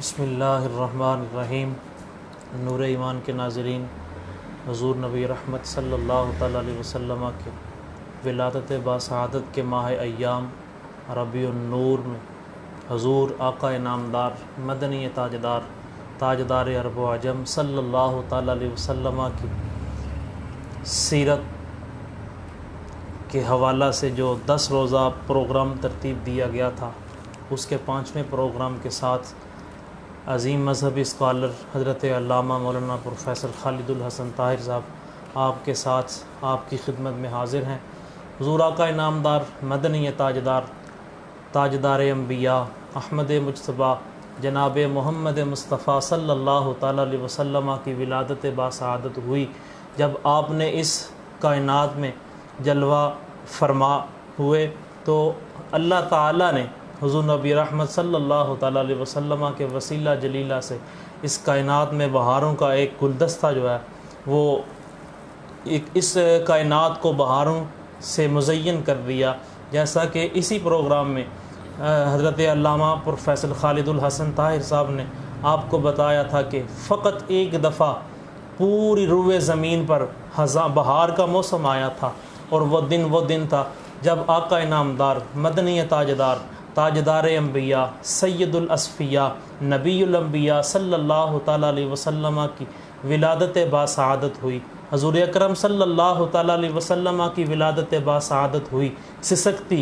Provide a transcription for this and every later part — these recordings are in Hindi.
बिस्मिल्लाहिर्रहमानिर्रहीम। नूर ईमान के नाज़रीन, हुज़ूर नबी रहमत सल्लल्लाहु तआला अलैहि वसल्लम के विलादत बासआदत के माह अय्याम रबीउन नूर में हुज़ूर आका नामदार मदनी ताजदार अरब व अजम सल्लल्लाहु तआला अलैहि वसल्लम की सीरत के हवाला से जो 10 रोज़ा प्रोग्राम तरतीब दिया गया था, उसके 5वें प्रोग्राम के साथ अज़ीम मजहबी स्कॉलर हज़रत अल्लामा मौलाना प्रोफेसर खालिदुल हसन ताहिर साहब आपके साथ आपकी खिदमत में हाज़िर हैं। हुज़ूर आका नामदार मदनी ताजदार अम्बिया अहमद मुज्तबा जनाब मोहम्मद मुस्तफ़ा सल्लल्लाहु तआला अलैहि वसल्लम की विलादत बासआदत हुई। जब आपने इस कायनात में जलवा फरमा हुए तो अल्लाह ताला ने हुज़ूर नबी रहमत सल्लल्लाहु तआला अलैहि वसल्लम के वसीला जलीला से इस कायनात में बहारों का एक गुलदस्ता जो है वो इस कायनात को बहारों से मुज़य्यन कर दिया। जैसा कि इसी प्रोग्राम में हज़रत अल्लामा प्रोफेसर खालिदुल हसन ताहिर साहब ने आपको बताया था कि फ़कत एक दफ़ा पूरी रुए ज़मीन पर बहार का मौसम आया था, और वो दिन था जब आका इनामदार मदनी ताजदार अम्बिया सैयदुल असफ़िया नबीउल अम्बिया सल्लल्लाहु तआला अलैहि वसल्लम की विलादत बासआदत हुई। हुज़ूर अकरम सल्लल्लाहु तआला अलैहि वसल्लम की विलादत बासआदत हुई। सिसकती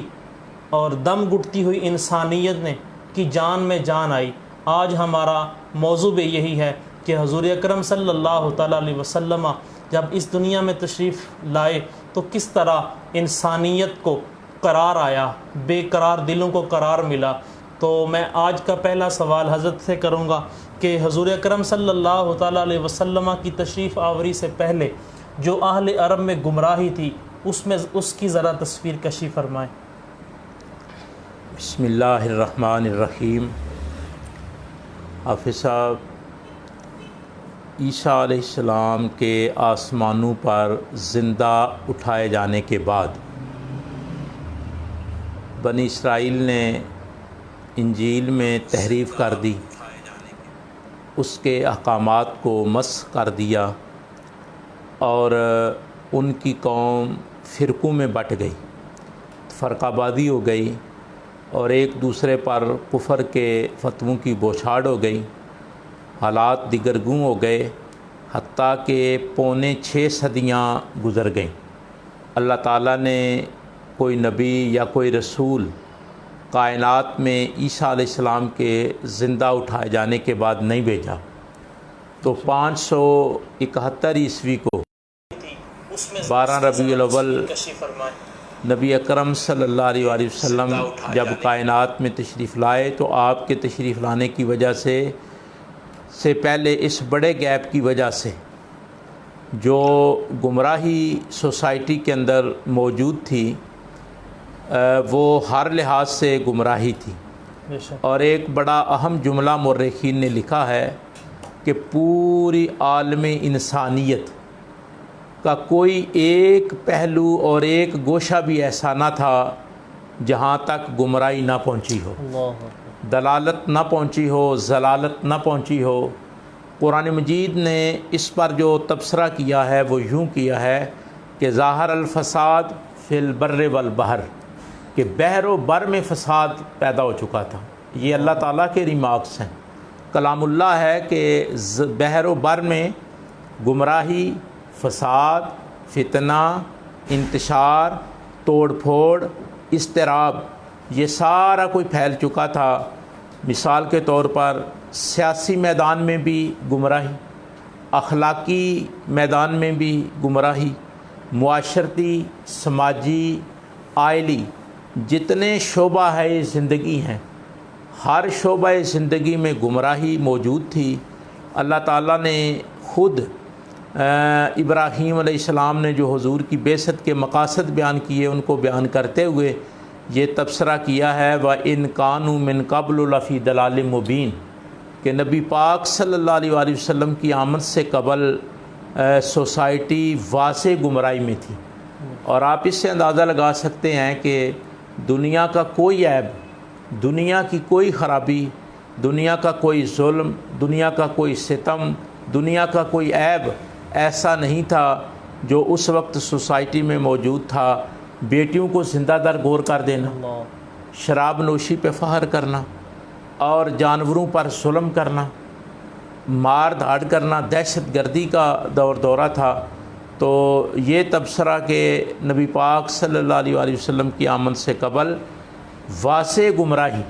और दम घुटती हुई इंसानियत ने की जान में जान आई। आज हमारा मौजू भी यही है कि हुज़ूर अकरम सल्लल्लाहु तआला अलैहि वसल्लम जब इस दुनिया में तशरीफ़ लाए तो किस तरह इंसानियत को करार आया, बेकरार दिलों को करार मिला। तो मैं आज का पहला सवाल हज़रत से करूँगा कि हुज़ूर अकरम सल्लल्लाहु तआला अलैहि वसल्लम की तशरीफ़ आवरी से पहले जो अहले अरब में गुमराही थी उसमें उसकी ज़रा तस्वीर कशी फरमाएँ। बिस्मिल्लाहिर्रहमानिर्रहीम। हाफ़िज़ साहब, ईसा अलैहिस्सलाम के आसमानों पर ज़िंदा उठाए जाने के बाद बनी इसराइल ने इंजील में तहरीफ़ कर दी, उसके अहकामात को मस्ख़ कर दिया और उनकी कौम फ़िरक़ों में बट गई, फ़रक़ाबादी हो गई और एक दूसरे पर कुफ़र के फतवों की बौछार हो गई। हालात दिगरगूं हो गए, हत्ता के पौने 6 सदियाँ गुज़र गईं। अल्लाह ताला ने कोई नबी या कोई रसूल कायनात में ईसा अलैहिस्सलाम के ज़िंदा उठाए जाने के बाद नहीं भेजा। तो 571 ईस्वी को 12 रबीउल अव्वल नबी अकरम सल्लल्लाहु अलैहि वसल्लम जब कायनात में तशरीफ़ लाए तो आपके तशरीफ़ लाने की वजह से पहले इस बड़े गैप की वजह से जो गुमराही सोसाइटी के अंदर मौजूद थी वो हर लिहाज से गुमराही थी। और एक बड़ा अहम जुमला मुर्रिखीन ने लिखा है कि पूरी आलमे इंसानियत का कोई एक पहलू और एक गोशा भी ऐसा ना था जहाँ तक गुमराही ना पहुँची हो, दलालत ना पहुँची हो, जलालत ना पहुँची हो। कुरान मजीद ने इस पर जो तबसरा किया है वो यूँ किया है कि ज़ाहर अल फ़साद फ़िल बर्र वल बहर, कि बहर व बर में फ़साद पैदा हो चुका था। ये अल्लाह ताला के रिमार्क्स हैं, कलामुल्लाह है कि बहर व बर में गुमराही, फ़साद, फितना, इंतशार, तोड़ फोड़, इस्तिराब, ये सारा कोई फैल चुका था। मिसाल के तौर पर सियासी मैदान में भी गुमराही, अखलाकी मैदान में भी गुमराही, मुआशरती, समाजी, आइली, जितने शोबा है ज़िंदगी हैं, हर शोबा ज़िंदगी में गुमराही मौजूद थी। अल्लाह ताला ने ख़ुद इब्राहीम अलैहिस्सलाम ने जो हुज़ूर की बेसत के मकासद बयान किए उनको बयान करते हुए ये तबसरा किया है, व इन कानू मिन क़ब्ल लफ़ी दलाल मुबीन, कि नबी पाक सल्लल्लाहु अलैहि वसल्लम की आमद से कबल सोसाइटी वाज़े गुमराही में थी। और आप इससे अंदाज़ा लगा सकते हैं कि दुनिया का कोई ऐब, दुनिया की कोई ख़राबी दुनिया का कोई जुल्म, दुनिया का कोई सितम, दुनिया का कोई ऐब ऐसा नहीं था जो उस वक्त सोसाइटी में मौजूद था। बेटियों को ज़िंदा दर गोर कर देना, शराब नोशी पे फ़ख्र करना और जानवरों पर जुल्म करना, मार धाड़ करना, दहशत गर्दी का दौरा था। तो ये तबसरा के नबी पाक सल्लल्लाहु अलैहि वसल्लम की आमद से कबल वासे गुमराही,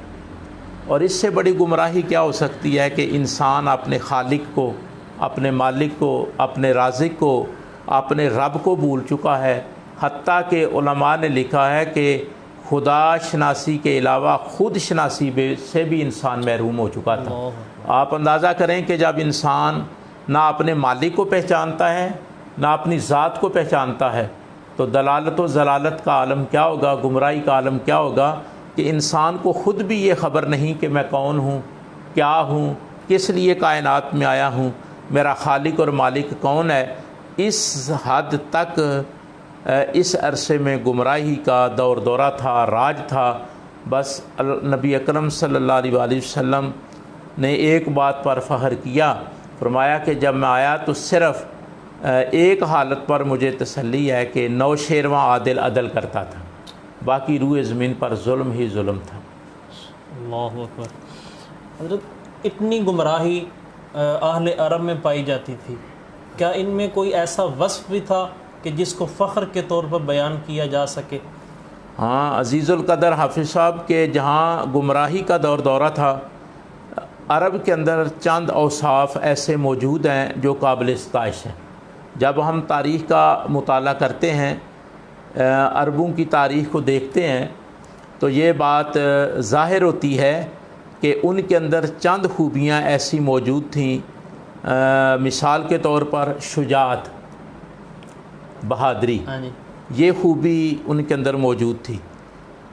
और इससे बड़ी गुमराही क्या हो सकती है कि इंसान अपने खालिक को, अपने मालिक को, अपने राज़िक को, अपने रब को भूल चुका है। हत्ता के उलमा ने लिखा है कि खुदा शनासी के अलावा ख़ुद शनासी से भी इंसान महरूम हो चुका था। आप अंदाज़ा करें कि जब इंसान ना अपने मालिक को पहचानता है, ना अपनी ज़ात को पहचानता है, तो दलालत व ज़लालत का आलम क्या होगा, गुमराही का आलम क्या होगा कि इंसान को ख़ुद भी ये ख़बर नहीं कि मैं कौन हूँ, क्या हूँ, किस लिए कायनात में आया हूँ, मेरा खालिक और मालिक कौन है। इस हद तक इस अरसे में गुमराही का दौरा था, राज था। बस नबी अकरम सल्लल्लाहु अलैहि वसल्लम ने एक बात पर फ़ख्र किया, फरमाया कि जब मैं आया तो सिर्फ़ एक हालत पर मुझे तसल्ली है कि नौशेरवां आदिल अदल करता था, बाकी रूए ज़मीन पर जुल्म ही जुल्म था। अल्लाहु अकबर। हज़रत इतनी गुमराही अहले अरब में पाई जाती थी, क्या इनमें कोई ऐसा वस्फ़ भी था कि जिसको फ़ख्र के तौर पर बयान किया जा सके? हाँ, अज़ीज़ुल क़दर हाफ़िज़ साहब के जहाँ गुमराही का दौरा था, अरब के अंदर चंद औसाफ ऐसे मौजूद हैं जो काबिल इस्ताइश हैं। जब हम तारीख़ का मुताला करते हैं, अरबों की तारीख़ को देखते हैं, तो ये बात ज़ाहिर होती है कि उनके अंदर चंद खूबियाँ ऐसी मौजूद थीं। मिसाल के तौर पर शुजाअत, बहादरी, ये खूबी उनके अंदर मौजूद थी।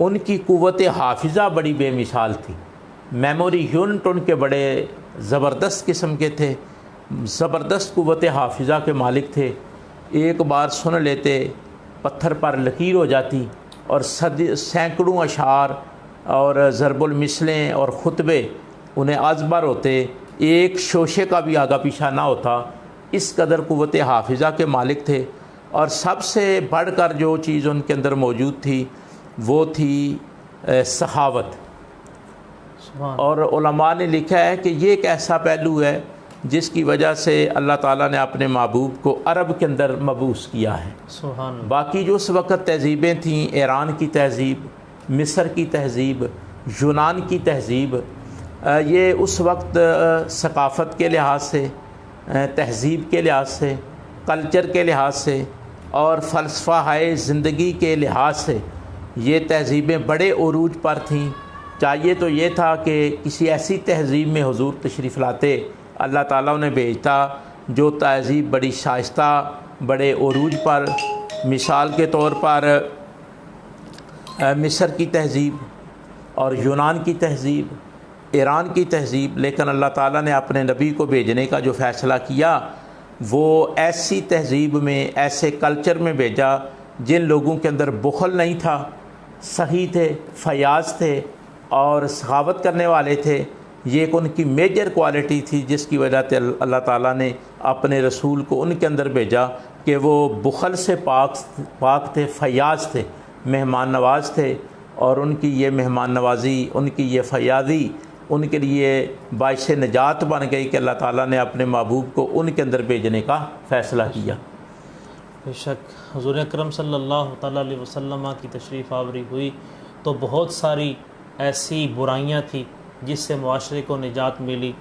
उनकी क़ुव्वत हाफिज़ा बड़ी बेमिसाल थी। मेमोरी यूनिट उनके बड़े ज़बरदस्त किस्म के थे, ज़बरदस्त क़ुव्वत हाफिज़ा के मालिक थे। एक बार सुन लेते, पत्थर पर लकीर हो जाती और सैकड़ों अशार और ज़रबुल मिसलें और ख़ुतबे उन्हें अज़बर होते, एक शोशे का भी आगा पीछा ना होता। इस कदर क़ुव्वत हाफिज़ा के मालिक थे। और सबसे बढ़कर जो चीज़ उनके अंदर मौजूद थी वो थी सखावत। और उलमा ने लिखा है कि ये एक ऐसा पहलू है जिसकी वजह से अल्लाह ताला ने अपने महबूब को अरब के अंदर मबूस किया है। बाकी जो उस वक़्त तहज़ीबें थीं, ईरान की तहज़ीब, मिस्र की तहज़ीब, यूनान की तहज़ीब, ये उस वक्त सकाफ़त के लिहाज से, तहज़ीब के लिहाज से, कल्चर के लिहाज से और फ़लसफ़ा हाय ज़िंदगी के लिहाज से ये तहज़ीबें बड़े उरूज पर थीं। चाहिए तो ये था कि किसी ऐसी तहज़ीब में हुज़ूर तशरीफ़ लाते, अल्लाह ताला उन्हें भेजता जो तहज़ीब बड़ी शाइस्ता, बड़े उरूज पर, मिसाल के तौर पर मिस्र की तहज़ीब और यूनान की तहज़ीब, ईरान की तहज़ीब। लेकिन अल्लाह ताला ने अपने नबी को भेजने का जो फ़ैसला किया वो ऐसी तहज़ीब में, ऐसे कल्चर में भेजा जिन लोगों के अंदर बुखल नहीं था, सही थे, फयाज थे और सखावत करने वाले थे। ये एक उनकी मेजर क्वालिटी थी जिसकी वजह से अल्लाह ताला ने अपने रसूल को उनके अंदर भेजा कि वो बुखल से पाक थे, फयाज थे, मेहमान नवाज थे। और उनकी ये मेहमान नवाजी, उनकी ये फयादी उनके लिए बाइश निजात बन गई कि अल्लाह ताला ने अपने महबूब को उनके अंदर भेजने का फ़ैसला किया। बेशक हुज़ूर अकरम सल्लल्लाहु अलैहि वसल्लम की तशरीफ़ आवरी हुई तो बहुत सारी ऐसी बुराइयां थी जिससे मुआशरे को निजात मिली।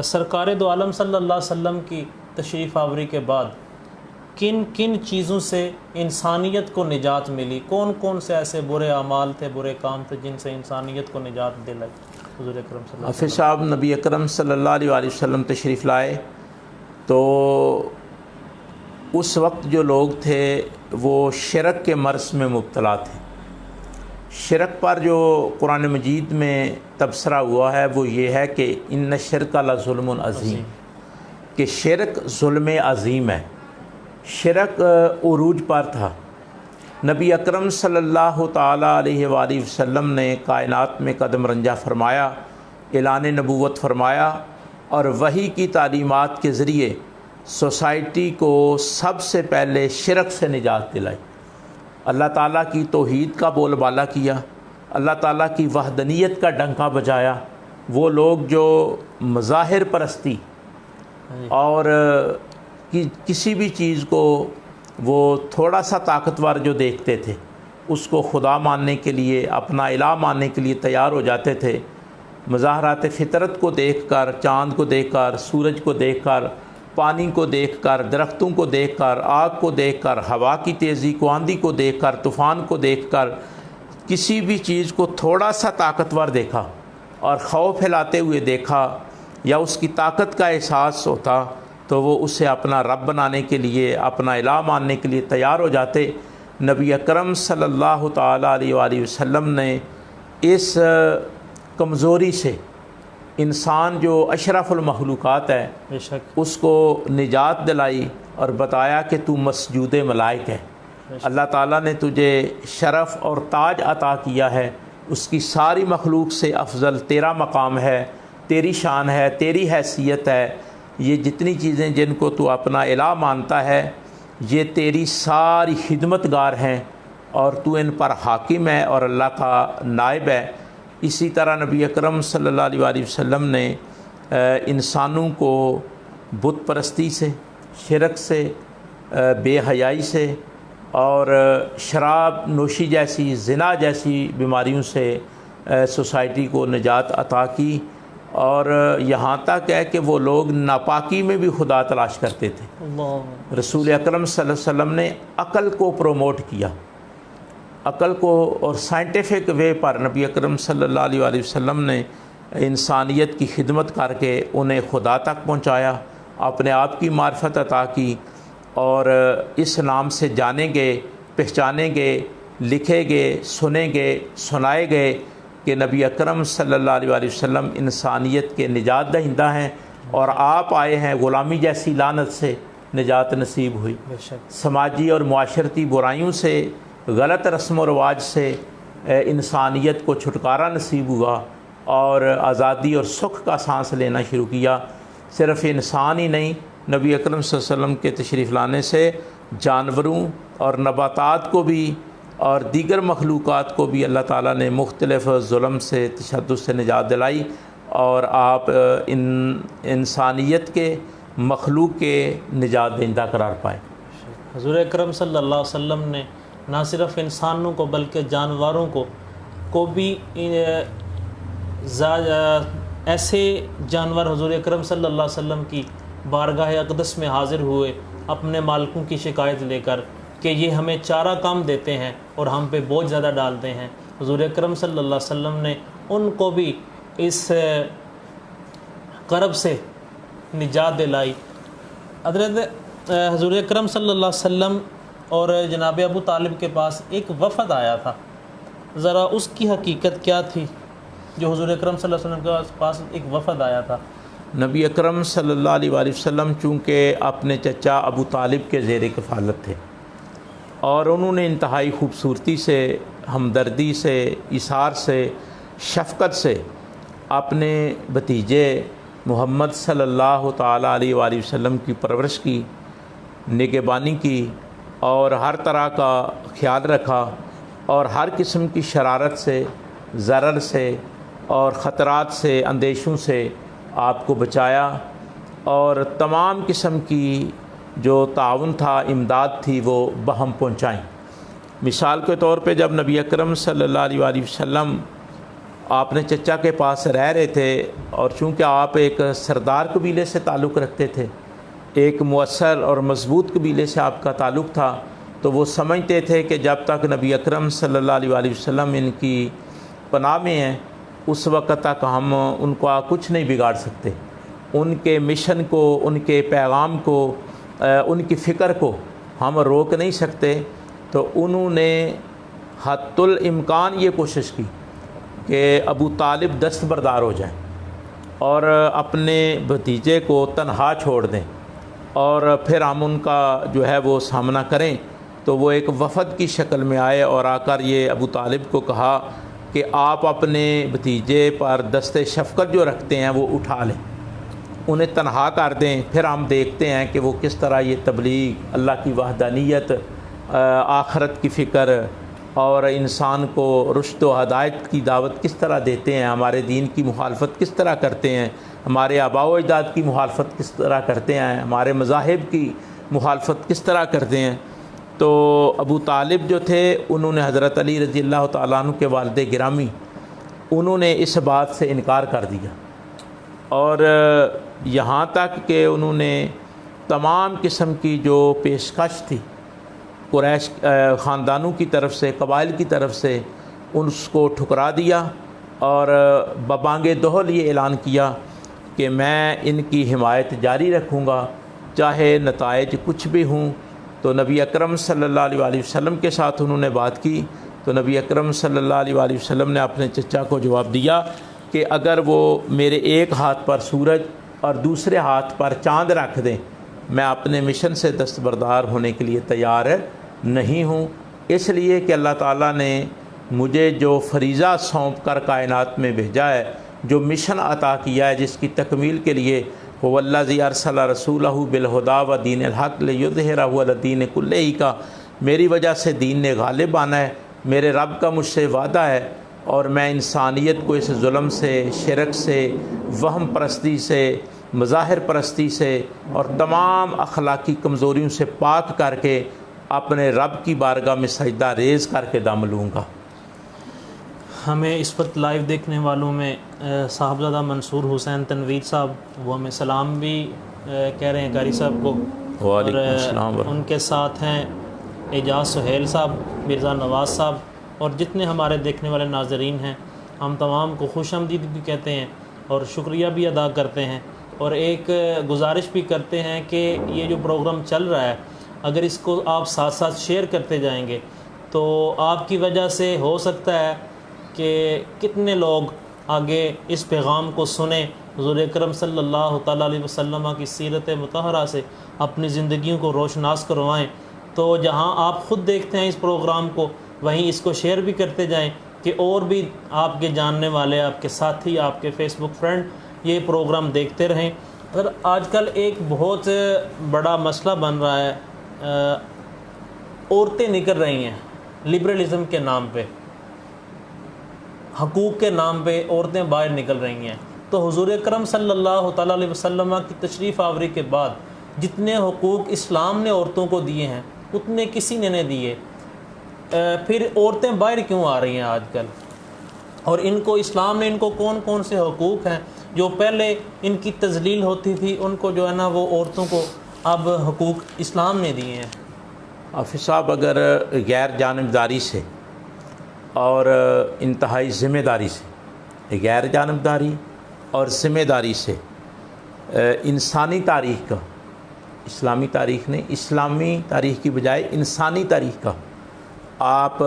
सरकार दो आलम सल्लल्लाहु अलैहि वसल्लम की तशरीफ़ आवरी के बाद किन किन चीज़ों से इंसानियत को निजात मिली? कौन कौन से ऐसे बुरे अमाल थे, बुरे काम थे जिनसे इंसानियत को निजात दिलाई? हुज़ूर अकरम सल्लल्लाहु अलैहि वसल्लम हाफ़िज़ साहब नबी अकरम सल्लल्लाहु अलैहि वसल्लम तशरीफ़ लाए तो उस वक्त जो लोग थे वो शिरक के मर्ज़ में मुब्तला थे। शिरक पर जो कुरान मजीद में तबसरा हुआ है वो ये है कि इन्न शिरक लज़ुल्मुन अज़ीम, कि शिरक ज़ुल्म अज़ीम है। शिरक उरूज पर था। नबी अकरम सल्लल्लाहु ताला अलैहि वसल्लम ने कायनात में कदम रंजा फरमाया ऐलान नबूवत फरमाया और वही की तालीमात के ज़रिए सोसाइटी को सबसे पहले शिरक से निजात दिलाई। अल्लाह ताला की तौहीद का बोलबाला किया, अल्लाह ताला की वहदनीयत का डंका बजाया। वो लोग जो मज़ाहिर परस्ती और किसी भी चीज़ को वो थोड़ा सा ताकतवर जो देखते थे उसको खुदा मानने के लिए, अपना इलाह मानने के लिए तैयार हो जाते थे। मज़ाहरात फ़ितरत को देखकर, चाँद को देखकर, सूरज को देखकर, पानी को देखकर, दरख्तों को देखकर, आग को देखकर, हवा की तेज़ी को, आंधी को देखकर, तूफ़ान को देखकर किसी भी चीज़ को थोड़ा सा ताकतवर देखा और खौफ फैलाते हुए देखा या उसकी ताकत का एहसास होता तो वो उसे अपना रब बनाने के लिए, अपना इलाह मानने के लिए तैयार हो जाते। नबी अकरम सल्लल्लाहु ताला अलैहि वसल्लम ने इस कमज़ोरी से इंसान जो अशरफुल मखलूक़ात है बेशक उसको निजात दिलाई और बताया कि तू मसजूद मलाइक है। अल्लाह ताला ने तुझे शरफ़ और ताज अता किया है, उसकी सारी मखलूक से अफजल तेरा मकाम है, तेरी शान है, तेरी हैसियत है। ये जितनी चीज़ें जिनको तू अपना इलाह मानता है ये तेरी सारी खिदमतगार हैं और तू इन पर हाकिम है और अल्लाह का नायब है। इसी तरह नबी अकरम सल्लल्लाहु अलैहि वसल्लम ने इंसानों को बुत परस्ती से, शिरक से, बेहयाई से और शराब नोशी जैसी, ज़िना जैसी बीमारियों से सोसाइटी को निजात अता की। और यहाँ तक है कि वो लोग नापाकी में भी खुदा तलाश करते थे। रसूल अकरम सल्लल्लाहु अलैहि वसल्लम ने अक़ल को प्रोमोट किया, अक़ल को, और साइंटिफिक वे पर नबी अकरम सल्लल्लाहु अलैहि वसल्लम ने इंसानियत की खिदमत करके उन्हें खुदा तक पहुँचाया, अपने आप की मार्फत अता की और इस नाम से जाने गए, पहचाने गए, लिखे गए, सुने गए, सुनाए गए कि नबी अकरम सल्लल्लाहु अलैहि वसल्लम इंसानियत के निजात दहिंदा हैं और आप आए हैं ग़ुलामी जैसी लानत से निजात नसीब हुई। समाजी और मुआशरती बुराइयों से, गलत रस्म व रवाज से इंसानियत को छुटकारा नसीब हुआ और आज़ादी और सुख का सांस लेना शुरू किया। सिर्फ़ इंसान ही नहीं, नबी अकरम सल्लल्लाहु अलैहि वसल्लम के तशरीफ़ लाने से जानवरों और नबातात को भी और दीगर मखलूक़ात को भी अल्लाह ताला ने मुख्तलिफ़ ज़ुल्म से, तशद्दुद से निजात दिलाई और आप इंसानियत के मखलूक के निजात दहिंदा करार पाए। हुज़ूर अकरम सल्लल्लाहु अलैहि वसल्लम ने ना सिर्फ़ इंसानों को बल्कि जानवरों को भी ऐसे जानवर हुज़ूर अकरम सल्लल्लाहु अलैहि वसल्लम की बारगाह अक़दस में हाज़िर हुए अपने मालिकों की शिकायत लेकर कि ये हमें चारा कम देते हैं और हम पे बोझ ज़्यादा डालते हैं। हुज़ूर अकरम सल्लल्लाहु अलैहि वसल्लम ने उनको भी इस करब से निजात दिलाई। हज़रत हुज़ूर अकरम सल्लल्लाहु अलैहि वसल्लम और जनाब अबू तालिब के पास एक वफ़द आया था, ज़रा उसकी हकीकत क्या थी जो हुज़ूर अकरम सल्लल्लाहु अलैहि वसल्लम के पास एक वफ़द आया था? नबी अकरम सल्लल्लाहु अलैहि वसल्लम चूँकि अपने चचा अबू तालिब के ज़ेर कफ़ालत थे और उन्होंने इंतहाई खूबसूरती से, हमदर्दी से, इसार से, शफ़क़त से अपने भतीजे मोहम्मद सल्लल्लाहु ताला अलैहि वसल्लम की परवरिश की, निगहबानी की और हर तरह का ख्याल रखा और हर किस्म की शरारत से, ज़रर से और ख़तरात से, अंदेशों से आपको बचाया और तमाम किस्म की जो ताउन था, इमदाद थी, वो बहम पहुँचाई। मिसाल के तौर पे जब नबी अकरम सल्लल्लाहु अलैहि वसल्लम आपने चचा के पास रह रहे थे और चूँकि आप एक सरदार कबीले से ताल्लुक़ रखते थे, एक मुअस्सर और मज़बूत कबीले से आपका ताल्लुक़ था, तो वो समझते थे कि जब तक नबी अकरम सल्लल्लाहु अलैहि वसल्लम इनकी पनाह में हैं उस वक़्त तक हम उनका कुछ नहीं बिगाड़ सकते। उनके मिशन को, उनके पैगाम को, उनकी फ़िक्र को हम रोक नहीं सकते। तो उन्होंने हत्तुल इम्कान ये कोशिश की कि अबू तालिब दस्तबरदार हो जाएं और अपने भतीजे को तन्हा छोड़ दें और फिर हम उनका जो है वो सामना करें। तो वो एक वफ़द की शक्ल में आए और आकर ये अबू तालिब को कहा कि आप अपने भतीजे पर दस्ते शफ़क़त जो रखते हैं वो उठा लें, उन्हें तनहा कर दें। फिर हम देखते हैं कि वो किस तरह ये तबलीग, अल्लाह की वहदानियत, आखरत की फ़िक्र और इंसान को रुश्द व हदायत की दावत किस तरह देते हैं, हमारे दीन की मुखालफत किस तरह करते हैं, हमारे आबा व अजदाद की मुखालफत किस तरह करते हैं, हमारे मज़ाहिब की मुखालफत किस तरह करते हैं। तो अबू तालिब जो थे उन्होंने हज़रत अली रज़ी अल्लाह तआला अन्हु के वालिद गिरामी, उन्होंने इस बात से इनकार कर दिया और यहाँ तक कि उन्होंने तमाम किस्म की जो पेशकश थी कुरैश ख़ानदानों की तरफ से, कबाइल की तरफ से, उसको ठुकरा दिया और बबांगे दोहल ये ऐलान किया कि मैं इनकी हिमायत जारी रखूँगा चाहे नताइज कुछ भी हों। तो नबी अकरम सल्लल्लाहु अलैहि वसल्लम के साथ उन्होंने बात की तो नबी अकरम सल्लल्लाहु अलैहि वसल्लम ने अपने चचा को जवाब दिया कि अगर वो मेरे एक हाथ पर सूरज और दूसरे हाथ पर चाँद रख दें, मैं अपने मिशन से दस्तबरदार होने के लिए तैयार नहीं हूँ। इसलिए कि अल्लाह ताला ने मुझे जो फरीज़ा सौंप कर कायनात में भेजा है, जो मिशन अता किया है, जिसकी तकमील के लिए वल्लज़ी अरसला रसूलहु बिलहुदा व दीनिल हक़ लियुज़हिरहु अला दीन कुल्लिही का मेरी वजह से दीन ने गालिब आना है। मेरे रब का मुझसे वादा है और मैं इंसानियत को इस जुल्म से, शिरक से, वहम परस्ती से, मज़ाहिर परस्ती से और तमाम अखलाकी कमज़ोरियों से पाक करके अपने रब की बारगाह में सजदा रेज़ करके दम लूँगा। हमें इस वक्त लाइव देखने वालों में साहबज़ादा मंसूर हुसैन तनवीर साहब, वो हमें सलाम भी कह रहे हैं कारी साहब को, और उनके साथ हैं एजाज सुहेल साहब, मिर्ज़ा नवाज़ साहब और जितने हमारे देखने वाले नाज़रीन हैं, हम तमाम को खुशामदीद भी कहते हैं और शुक्रिया भी अदा करते हैं और एक गुजारिश भी करते हैं कि ये जो प्रोग्राम चल रहा है, अगर इसको आप साथ साथ शेयर करते जाएंगे तो आपकी वजह से हो सकता है कि कितने लोग आगे इस पैगाम को सुने, हुज़ूर अकरम सल्लल्लाहु तआला अलैहि वसल्लम की सीरत मुतहरा से अपनी ज़िंदगियों को रोशनास करवाएं। तो जहां आप ख़ुद देखते हैं इस प्रोग्राम को, वहीं इसको शेयर भी करते जाएं कि और भी आपके जानने वाले, आपके साथी, आपके फेसबुक फ्रेंड ये प्रोग्राम देखते रहें। और आजकल एक बहुत बड़ा मसला बन रहा है, औरतें निकल रही हैं लिबरलिज़म के नाम पे, हकूक़ के नाम पे औरतें बाहर निकल रही हैं। तो हुज़ूर अकरम सल्लल्लाहु तआला अलैहि वसल्लम की तशरीफ़ आवरी के बाद जितने हकूक़ इस्लाम ने औरतों को दिए हैं उतने किसी ने नहीं दिए। फिर औरतें बाहर क्यों आ रही हैं आजकल, और इनको इस्लाम ने इनको कौन कौन से हकूक़ हैं जो पहले इनकी तज़लील होती थी, उनको जो है ना वो औरतों को अब हकूक़ इस्लाम ने दिए हैं। हाफ़िज़ साहब, अगर गैर जानिबदारी से और इंतहाई ज़िम्मेदारी से, गैर जानिबदारी और ज़िम्मेदारी से इंसानी तारीख़ का, इस्लामी तारीख़ ने, इस्लामी तारीख़ की बजाय इंसानी तारीख़ का आप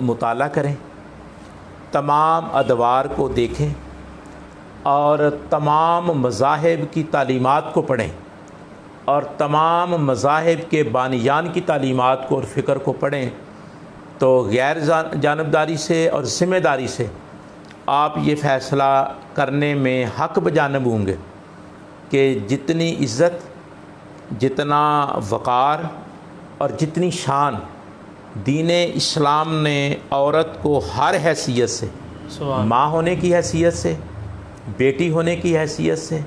मुताला करें, तमाम अदवार को देखें और तमाम मज़ाहिब की तालीमात को पढ़ें और तमाम मज़ाहिब के बानियान की तालीमात को और फ़िक्र को पढ़ें, तो गैर जानिबदारी से और ज़िम्मेदारी से आप ये फ़ैसला करने में हक़ बजानिब होंगे कि जितनी इज़्ज़त, जितना वक़ार और जितनी शान दीन इस्लाम ने औरत को हर हैसियत से, माँ होने की हैसियत से, बेटी होने की हैसियत से,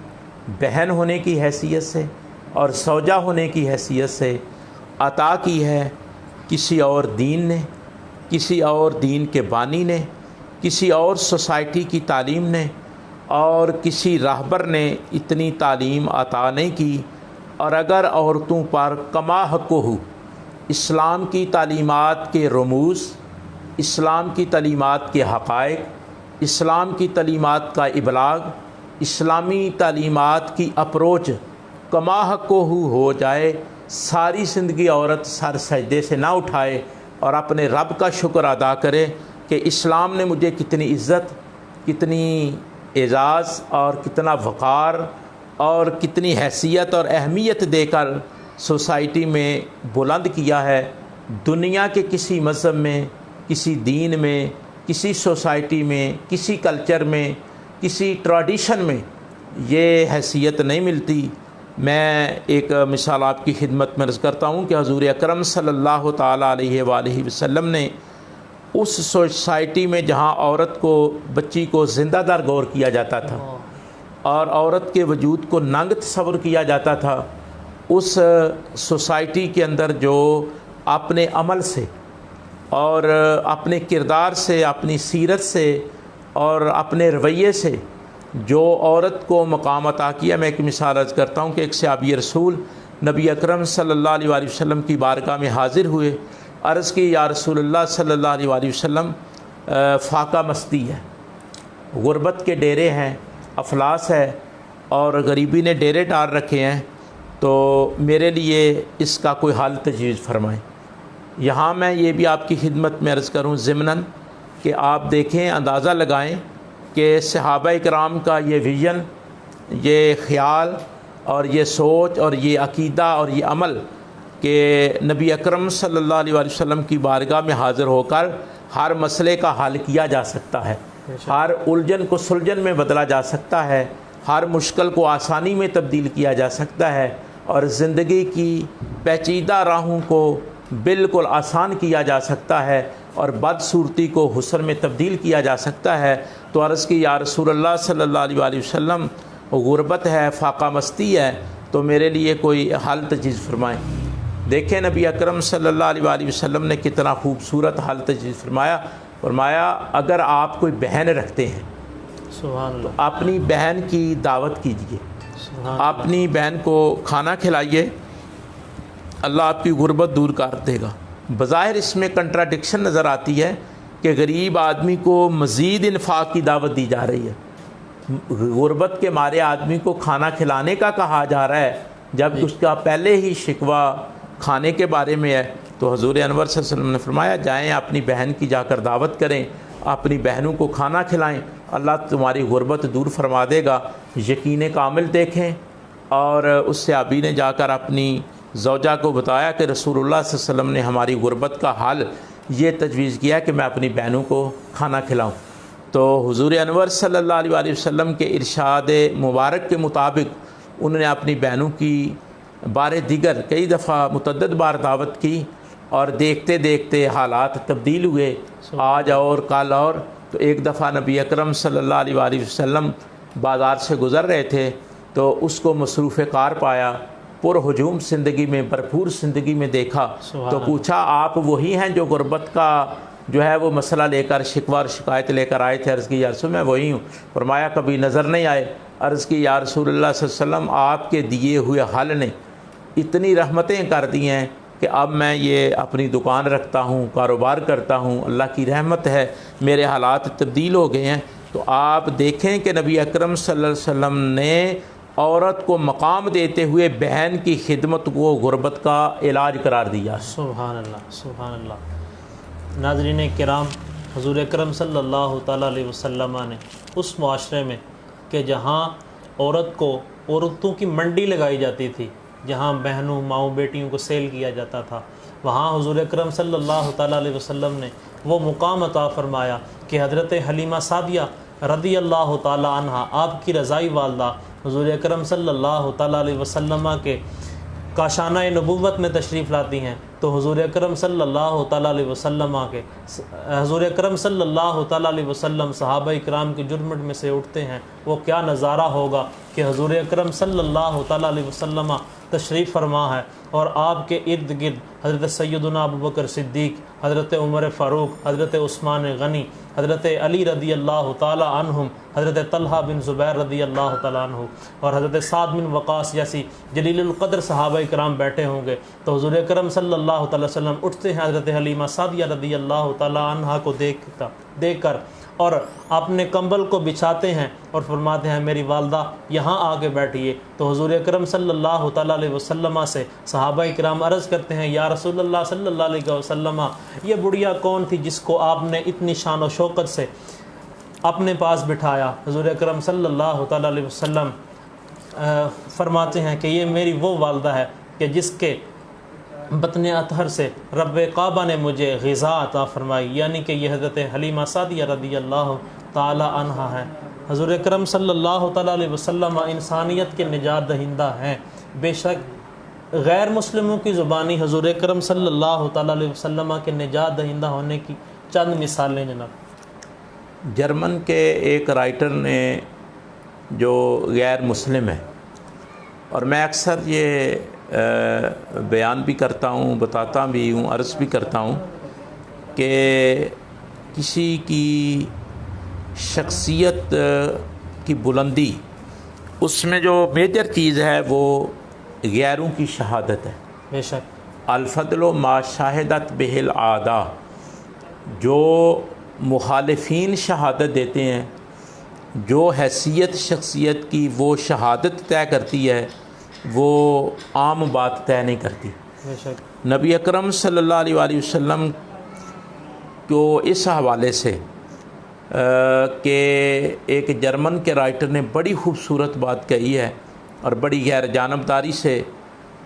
बहन होने की हैसियत से और सौजा होने की हैसियत से अता की है, किसी और दीन ने, किसी और दीन के बानी ने, किसी और सोसाइटी की तालीम ने और किसी राहबर ने इतनी तालीम अता नहीं की। और अगर औरतों पर कमा हक़्क़ुहु इस्लाम की तालीमात के रमूज़, इस्लाम की तालीमात के हक़ाइक़, इस्लाम की तालीमात का इबलाग, इस्लामी तालीमात की अप्रोच कमा हक़्क़ुहु हो जाए, सारी ज़िंदगी औरत सर सजदे से ना उठाए और अपने रब का शुक्र अदा करे कि इस्लाम ने मुझे कितनी इज़्ज़त, कितनी एज़ाज़ और कितना वक़ार और कितनी हैसियत और अहमियत देकर सोसाइटी में बुलंद किया है। दुनिया के किसी मज़हब में, किसी दीन में, किसी सोसाइटी में, किसी कल्चर में, किसी ट्रेडिशन में ये हैसियत नहीं मिलती। मैं एक मिसाल आपकी खिदमत में अर्ज़ करता हूँ कि हज़ूर अकरम सल्लल्लाहु ताला अलैहि वसल्लम ने उस सोसाइटी में जहाँ औरत को, बच्ची को ज़िंदादार गौर किया जाता था और औरत के वजूद को नंग तस्वर किया जाता था, उस सोसाइटी के अंदर जो अपने अमल से और अपने किरदार से, अपनी सीरत से और अपने रवैये से जो औरत को मकाम अता किया। मैं एक मिसाल अर्ज़ करता हूँ कि एक सहाबी रसूल नबी अकरम सल्लल्लाहु अलैहि वसल्लम की बारगाह में हाज़िर हुए। अर्ज़ की, या रसूलल्लाह सल्लल्लाहु अलैहि वसल्लम, फाका मस्ती है, गुरबत के डेरे हैं, अफलास है और गरीबी ने डेरे डाल रखे हैं, तो मेरे लिए इसका कोई हल तजवीज़ फरमाएँ। यहाँ मैं ये भी आपकी खिदमत में अर्ज़ करूँ ज़िमनन कि आप देखें, अंदाज़ा लगाएं कि सहाबा इकराम का ये विज़न, ये ख़्याल और ये सोच और ये अक़ीदा और ये अमल कि नबी अकरम सल्लल्लाहु अलैहि वसल्लम की बारगाह में हाज़िर होकर हर मसले का हल किया जा सकता है, हर उलझन को सुलझन में बदला जा सकता है, हर मुश्किल को आसानी में तब्दील किया जा सकता है और ज़िंदगी की पेचीदा राहों को बिल्कुल आसान किया जा सकता है और बदसूरती को हुस्न में तब्दील किया जा सकता है। तो अर्ज़ की, या रसूलल्लाह सल्लल्लाहु अलैहि वसल्लम, गुरबत है, फाका मस्ती है, तो मेरे लिए कोई हल तजवीज़ फरमाएँ। देखें नबी अकरम सल्लल्लाहु अलैहि वसल्लम ने कितना खूबसूरत हल तजवीज़ फरमाया, अगर आप कोई बहन रखते हैं तो अपनी बहन की दावत कीजिए, अपनी बहन को खाना खिलाइए, अल्लाह आपकी गुरबत दूर कर देगा। बज़ाहिर इसमें कंट्राडिक्शन नज़र आती है कि गरीब आदमी को मज़ीद इन्फाक की दावत दी जा रही है, गुरबत के मारे आदमी को खाना खिलाने का कहा जा रहा है, जब उसका पहले ही शिकवा खाने के बारे में है। तो हज़ूर अनवर सल्लल्लाहु अलैहि वसल्लम ने फरमाया, जाएँ अपनी बहन की जाकर दावत करें, अपनी बहनों को खाना खिलाएं, अल्लाह तुम्हारी गुरबत दूर फरमा देगा। यकीन कामिल देखें। और उस सहाबी ने जाकर अपनी ज़ौजा को बताया कि रसूलुल्लाह सल्लल्लाहु अलैहि वसल्लम ने हमारी गुरबत का हाल ये तजवीज़ किया कि मैं अपनी बहनों को खाना खिलाऊं। तो हुज़ूर अनवर सल्लल्लाहु अलैहि वसल्लम के इरशाद मुबारक के मुताबिक उन्होंने अपनी बहनों की बारे दिगर कई दफ़ा मुतअद्दिद बार दावत की और देखते देखते हालात तब्दील हुए, आज और कल और। तो एक दफ़ा नबी अकरम सल्लल्लाहु अलैहि वसल्लम बाज़ार से गुज़र रहे थे तो उसको मसरूफ़ कार पाया, पुरहुजूम ज़िंदगी में, भरपूर ज़िंदगी में देखा। तो पूछा, आप वही हैं जो गुरबत का जो है वो मसला लेकर, शिकवा और शिकायत लेकर आए थे? अर्ज़ की, या रसूल मैं वही हूँ। फरमाया, कभी नज़र नहीं आए? अर्ज़ की, या रसूलल्लाह सल्लल्लाहु अलैहि वसल्लम, आपके दिए हुए हल ने इतनी रहमतें कर दी हैं कि अब मैं ये अपनी दुकान रखता हूँ, कारोबार करता हूँ, अल्लाह की रहमत है, मेरे हालात तब्दील हो गए हैं। तो आप देखें कि नबी अकरम सल्लल्लाहु अलैहि वसल्लम ने औरत को मकाम देते हुए बहन की खिदमत को गुरबत का इलाज करार दिया। सुभान अल्लाह, सुभान अल्लाह। नाज़रीन किराम, हुज़ूर अकरम सल्लल्लाहु ताला अलैहि वसल्लम ने उस मुआशरे में कि जहाँ औरत को, औरतों की मंडी लगाई जाती थी, जहाँ बहनों, माओ, बेटियों को सेल किया जाता था, वहाँ हुज़ूर अकरम सल्लल्लाहु ताला अलैहि वसल्लम ने वो मुकाम अता फ़रमाया कि हज़रत हलीमा सादिया रदी अल्लाह ताला अन्हा, आपकी रज़ाई वालदा, हुज़ूर अकरम सल्लल्लाहु ताला अलैहि वसल्लम के काशाना नबुव्वत में तशरीफ़ लाती हैं। तो हुज़ूर अकरम सल्लल्लाहु ताला अलैहि वसल्लम के हुज़ूर अकरम सल्लल्लाहु ताला अलैहि वसल्लम सहाबा इकराम के जुर्मट में से उठते हैं। वो क्या नज़ारा होगा कि हुज़ूर अकरम सल्लल्लाहु ताला अलैहि वसल्लम तशरीफ़ फरमा है और आपके इर्द गिर्द हज़रत सैयदना अबू बकर सिद्दीक़, हज़रत उमर फ़ारूक, हज़रत उस्मान गनी, हज़रत अली रदी अल्लाह ताला अन्हुम, हज़रत तलहा बिन ज़ुबैर रदी अल्लाह ताला अन्हु और हज़रत साद बिन वक़ास जैसी जलीलुल क़द्र सहाबा इकराम बैठे होंगे। तो हुज़ूर अकरम सल्लल्लाहु अलैहि वसल्लम उठते हैं हज़रत हलीमा सादिया रदी अल्लाह ताला अन्हा को देखकर और अपने कंबल को बिछाते हैं और फरमाते हैं, मेरी वालदा यहाँ आके बैठिए। तो हुज़ूर अकरम सल्लल्लाहु ताला अलैहि वसल्लम से सहाबा इकराम अर्ज़ करते हैं, या रसूलल्लाह सल्लल्लाहु अलैहि वसल्लम, ये बुढ़िया कौन थी जिसको आपने इतनी शान और शौकत से अपने पास बिठाया? हुज़ूर अकरम सल्लल्लाहु ताला अलैहि वसल्लम फरमाते हैं कि ये मेरी वो वालदा है कि जिसके बतन अतहर से रब काबा ने मुझे ग़िज़ा अता फरमाई, यानी कि यह हज़रत हलीमा सादिया रदी अल्लाह ताला अन्हा है। हज़ूर अकरम सल्लल्लाहु तआला अलैहि वसल्लम इंसानियत के निजात दहिंदा हैं। बेशक गैर मुस्लिमों की ज़ुबानी हज़ूर अकरम सल्लल्लाहु तआला अलैहि वसल्लम के निजात दहिंदा होने की चंद मिसालें जनाब। जर्मन के एक राइटर ने जो गैर मुस्लिम है, और मैं अक्सर ये बयान भी करता हूँ, बताता भी हूँ, अर्ज़ भी करता हूँ कि किसी की शख्सियत की बुलंदी, उसमें जो मेजर चीज़ है वो गैरों की शहादत है। बेशक अल्फदल मा शाहिदत बिहिल आदा, जो मुखालिफीन शहादत देते हैं, जो हैसियत शख्सियत की वो शहादत तय करती है, वो आम बात तय नहीं करती। बेशक नबी अकरम सल्लल्लाहु अलैहि वसल्लम को इस हवाले से कि एक जर्मन के राइटर ने बड़ी खूबसूरत बात कही है और बड़ी गैर जानबदारी से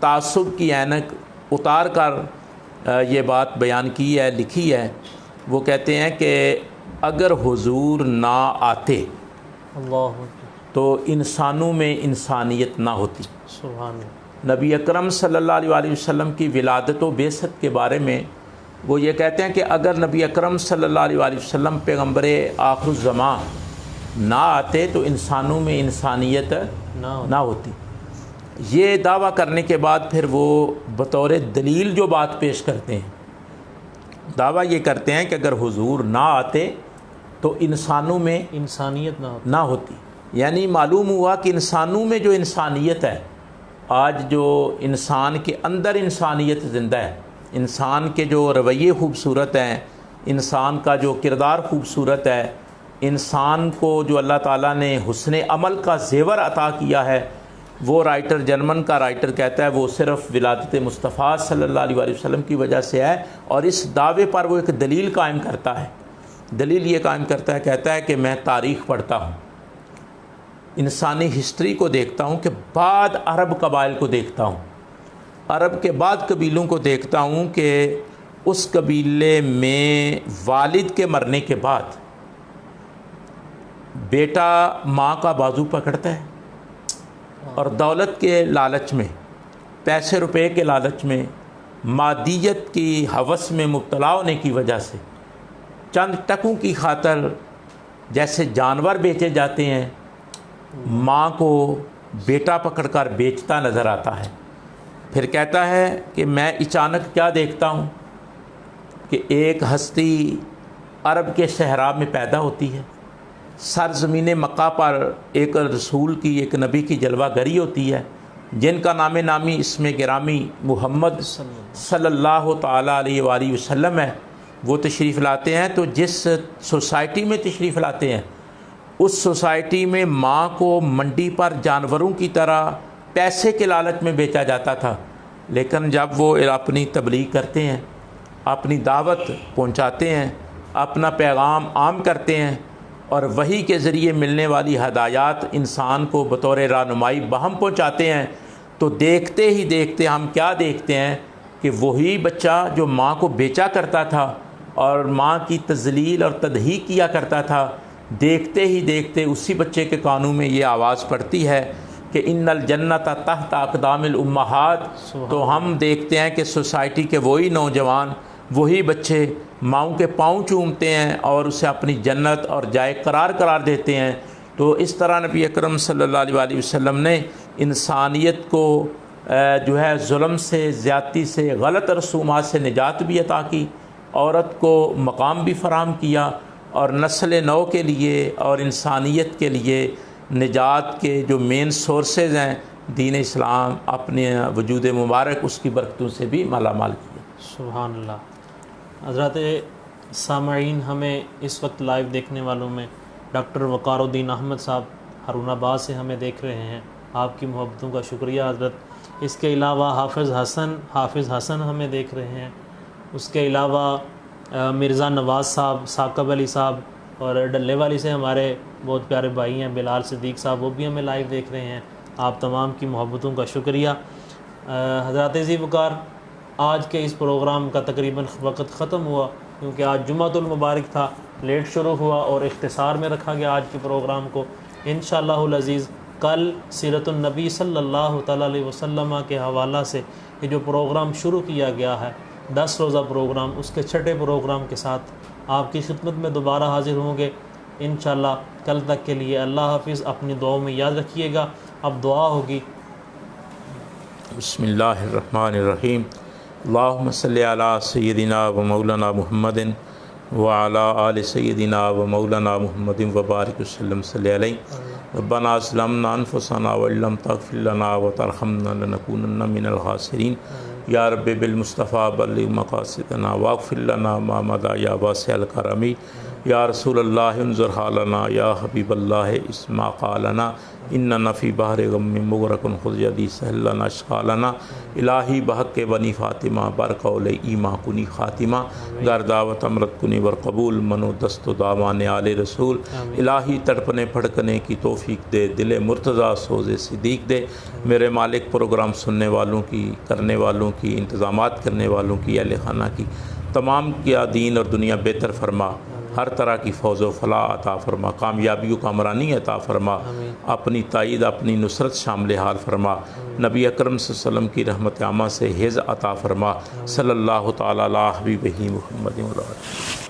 तासुब की ऐनक उतार कर ये बात बयान की है, लिखी है। वो कहते हैं कि अगर हुजूर ना आते अल्लाह तो इंसानों में इंसानियत ना होती। सुभान अल्लाह। नबी अकरम सल्लल्लाहु अलैहि वसल्लम की विलादत व बेसत के बारे में वो ये कहते हैं कि अगर नबी अकरम सल्लल्लाहु अलैहि वसल्लम पैगम्बर आखिरुज़्ज़मान ना आते तो इंसानों में इंसानियत ना होती। ये दावा करने के बाद फिर वो बतौर दलील जो बात पेश करते हैं, दावा ये करते हैं कि अगर हुजूर ना आते तो इंसानों में इंसानियत ना होती। यानी मालूम हुआ कि इंसानों में जो इंसानियत है, आज जो इंसान के अंदर इंसानियत ज़िंदा है, इंसान के जो रवैये खूबसूरत हैं, इंसान का जो किरदार खूबसूरत है, इंसान को जो अल्लाह ताला ने हुस्न अमल का ज़ेवर अता किया है, वो राइटर, जर्मन का राइटर कहता है वो सिर्फ़ विलादत मुस्तफ़ा सल्लल्लाहु अलैहि वसल्लम की वजह से है। और इस दावे पर वो एक दलील कायम करता है। दलील ये कायम करता है, कहता है कि मैं तारीख़ पढ़ता हूँ, इंसानी हिस्ट्री को देखता हूँ, कि बाद अरब कबाइल को देखता हूँ, अरब के बाद कबीलों को देखता हूँ कि उस कबीले में वालिद के मरने के बाद बेटा माँ का बाजू पकड़ता है और दौलत के लालच में, पैसे रुपए के लालच में, मादियत की हवस में मुब्तला होने की वजह से चंद टकों की खातर जैसे जानवर बेचे जाते हैं, माँ को बेटा पकड़कर बेचता नज़र आता है। फिर कहता है कि मैं अचानक क्या देखता हूँ कि एक हस्ती अरब के सहरा में पैदा होती है, सरज़मीन मक्का पर एक रसूल की, एक नबी की जलवागरी होती है, जिनका नामे नामी इसमें गिरामी मुहम्मद सल्लल्लाहु ताला अलैहि वसल्लम है। वो तशरीफ़ लाते हैं, तो जिस सोसाइटी में तशरीफ़ लाते हैं उस सोसाइटी में माँ को मंडी पर जानवरों की तरह पैसे के लालच में बेचा जाता था। लेकिन जब वो अपनी तबलीग करते हैं, अपनी दावत पहुँचाते हैं, अपना पैगाम आम करते हैं और वही के ज़रिए मिलने वाली हदायत इंसान को बतौर रहनुमाई बहम पहुँचाते हैं, तो देखते ही देखते हम क्या देखते हैं कि वही बच्चा जो माँ को बेचा करता था और माँ की तज़लील और तदहीक किया करता था, देखते ही देखते उसी बच्चे के कानों में ये आवाज़ पड़ती है कि इन्नल जन्नत तहत अक़दामिल उम्महात। तो हम देखते हैं कि सोसाइटी के वही नौजवान, वही बच्चे माँओं के पाँव चूमते हैं और उसे अपनी जन्नत और जाए करार देते हैं। तो इस तरह नबी अकरम सल्लल्लाहु अलैहि वसल्लम ने इंसानियत को जो है जुल्म से, ज़्यादती से, गलत रसूमात से निजात भी अता की, औरत को मकाम भी फ़राहम किया और नस्ल नौ के लिए और इंसानियत के लिए निजात के जो मेन सोर्सेज हैं दीन इस्लाम, अपने वजूद मुबारक उसकी बरकतों से भी मालामाल किया। सुभान अल्लाह। हज़रात सामईन, हमें इस वक्त लाइव देखने वालों में डॉक्टर वक़ारुद्दीन अहमद साहब हारूनाबाद से हमें देख रहे हैं, आपकी मोहब्बतों का शुक्रिया हज़रत। इसके अलावा हाफ़िज़ हसन हमें देख रहे हैं। उसके अलावा मिर्ज़ा नवाज़ साहब, साकब अली साहब और डल्ले वाली से हमारे बहुत प्यारे भाई हैं बिलाल सिद्दीक़ साहब, वो भी हमें लाइव देख रहे हैं। आप तमाम की मोहब्बतों का शुक्रिया। हज़रत ज़ी वक़ार, आज के इस प्रोग्राम का तकरीबन वक्त ख़त्म हुआ, क्योंकि आज जुम्मतुल मुबारक था, लेट शुरू हुआ और इख्तिसार में रखा गया आज के प्रोग्राम को। इंशाअल्लाहुल अज़ीज़ कल सीरतुन नबी सल्लल्लाहु तआला अलैहि वसल्लम के हवाला से ये जो प्रोग्राम शुरू किया गया है 10 रोज़ा प्रोग्राम, उसके छठे प्रोग्राम के साथ आपकी खिदमत में दोबारा हाज़िर होंगे इंशाअल्लाह। कल तक के लिए अल्लाह हाफ़िज़, अपनी दुआओं में याद रखिएगा। अब दुआ होगी। बिस्मिल्लाहिर्रहमानिर्रहीम। अल्लाहुम्मा सल्लि अला सय्यदिना व मौलाना मुहम्मदिन व अला आलि सय्यदिना व मौलाना मुहम्मदिन व बारिक वसल्लम सल्लि अलैहि। रब्बना अस्लमना अनफुसना व लम तग़फिर लना व तरहमना लनकूनन्ना मिनल खासिरीन। या रब्बि बिल मुस्तफ़ा बल्लिग़ मक़ासिदना वाग़फ़िर लना मा मदा या वासिअल करमी। या रसूलल्लाह उन्ज़ुर हालना या हबीबल्लाह इस्मा क़ालना इन्नना फ़ी बहरि ग़म्मिन मुग़रक़ुन ख़ुज़ यदी सहल लना अशक़ालना। इलाही बहक़ बनी फ़ातिमा बरक़ौल ईमा कुनी ख़ातिमा। गर्दावत अमरत कुनी वर कबूल मनो दस्तो दावान आले रसूल। इलाही तड़पने फड़कने की तौफ़ीक दे, दिले मुर्तज़ा सोज़े सिद्दीक़ दे। मेरे मालिक प्रोग्राम सुनने वालों की, करने वालों की, इंतज़ामात करने वालों की, अहले खाना की तमाम किया दीन और दुनिया बेहतर फरमा। हर तरह की फ़ौज़ व फलाह अता फ़रमा, कामयाबियों का अमरानी अता फ़रमा, अपनी ताईद अपनी नुसरत शामिल हाल फ़रमा। नबी अकरम सल्लल्लाहु अलैहि वसल्लम की रहमत आमा से हिज़ अता फ़रमा। सल्लल्लाहु तआला अला हबीबिही मुहम्मदिन।